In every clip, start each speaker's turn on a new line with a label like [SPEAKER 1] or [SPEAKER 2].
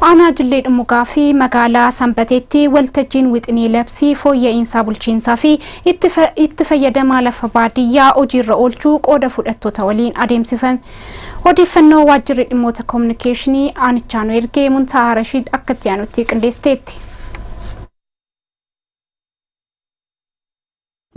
[SPEAKER 1] Ana jillee dhugaa fi magaalaa Sanbateetti waltajjiin wixinii labsii fooyya'insa bulchiinsaa fi itti fayyadamaa lafa baadiyyaa hojiirra oolchuu qooda fudhattoota waliin adeemsifame. Odeeffannoo waajjirri dhimmoota kominikeeshinii aanichaan ergee Muntahaa Rashid akka itti aanutti qindeessiteetti.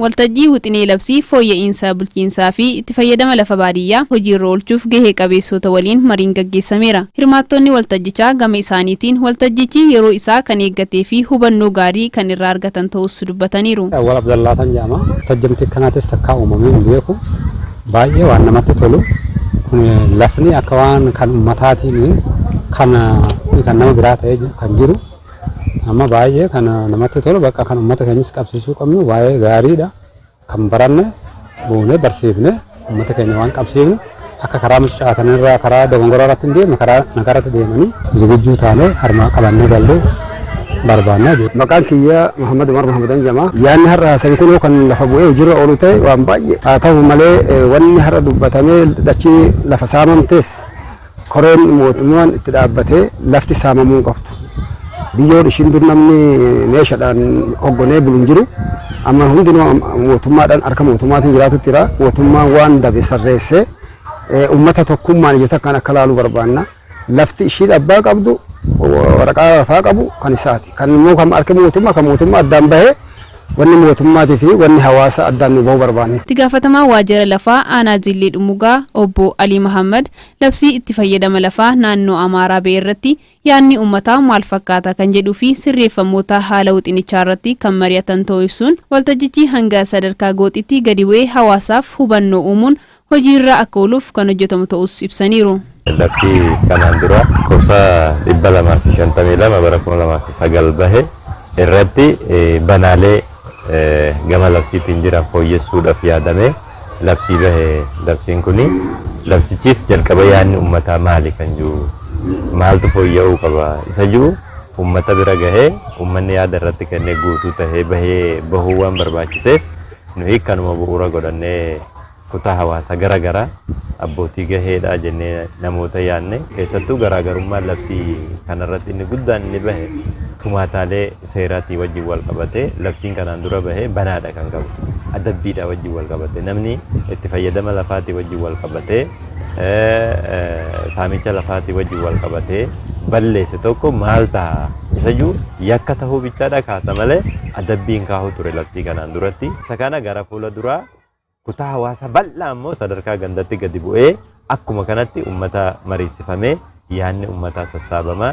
[SPEAKER 2] Waltajjii wixinee labsii fooyya'insa bulchiinsaa fi itti fayyadama lafa baadiyyaa hojiirra oolchuuf gahee qabeessota waliin mariin gaggeessameera. Hirmaattonni waltajjichaa gama isaaniitiin waltajjichi yeroo isaa kan eeggatee fi hubannoo gaarii kan irraa argatan ta'us dubbataniiru.
[SPEAKER 3] Awwal Abdallaatan jedhama. Tajjamtii kanaatis takkaa uumamee beeku baay'ee waan namatti tolu. Lafni akka waan kan ummataatiin kan nama biraa ta'ee kan jiru. Amma baay'ee kan namatti tolu bakka kan ummata keenyas qabsiisuu qabnu baay'ee gaariidha. Kan baranne boonee barsiifne ummata keenya waan qabsiifnu akka karaa mucaatanirraa karaa dogongora irratti deemne karaa nagaratti deemanii zigijjuu taanee harmaa qabannee galuu barbaanna.
[SPEAKER 4] Maqaan kiyya Muhammad Umar Muhammadan jedhama. Yaanni har'a san kun kan lafa bu'ee hojiirra oolu ta'e waan baay'ee haa ta'u malee wanni har'a dubbatamee dachii lafa saamamtees koreen mootummaan itti dhaabbatee lafti saamamuu qabdu. Biyyoon ishiin dur namni meeshaadhaan hoggonee buluun jiru amma hundinuu mootummaadhaan harka mootummaatiin jiraatutti jira. Mootummaan waan dabe sarreessee uummata tokkummaan ijata kan akka laaluu barbaanna. Lafti ishiin abbaa qabdu waraqaa lafaa qabu kan isaati. Kan immoo kan harka mootummaa addaan bahee wanni mootummaatii fi wanni hawaasa addaan nu bahu barbaanna.
[SPEAKER 2] Itti gaafatamaa waajjira lafaa aanaa jillee dhumugaa obbo Ali Muhammad labsii itti fayyadama lafaa naannoo Amaaraa ba'e irratti yaanni uummataa maal fakkaata kan jedhuu fi sirreeffamoota haala wixinichaa irratti kan mari'atan ta'uu ibsuun waltajjichi hanga sadarkaa gooxitti gadi bu'ee hawaasaaf hubannoo uumuun hojiirra akka ooluuf kan hojjetamu ta'us ibsaniiru.
[SPEAKER 5] Labsii kanaan dura kuusa 252 bara 2009 bahe irratti banaalee gama labsiitiin jiran fooyyessuudhaaf yaadame labsii bahe. Labsiin kuni labsichis jalqaba yaanni uummataa maali kan jiru maaltu fooyya'uu qaba isa jiru uummata bira gahee uummanni yaada irratti kennee guutuu tahee bahuu waan barbaachiseef nuyi kanuma bu'uura godhannee kutaa hawaasa garaagaraa abbootii gaheedha jennee namoota yaanne keessattuu garaagarummaan labsii kanarratti inni guddaan inni bahe tumaataalee seeraatii wajjin wal qabate labsiin kanaan dura bahe banaadha kan qabu adabbiidha wajjin wal qabate namni itti fayyadama lafaatii wajjin wal qabate saamicha lafaatii wajjin wal qabate balleesse tokko maal ta'a isa jiru yakka tahuu bichaadha kaasa malee adabbiin kaahuu ture labsii kanaan duratti isa kana gara fuula duraa kutaa hawaasa bal'aa immoo sadarkaa gandatti gadi bu'ee akkuma kanatti uummata mariisifamee yaanni uummataa sassaabamaa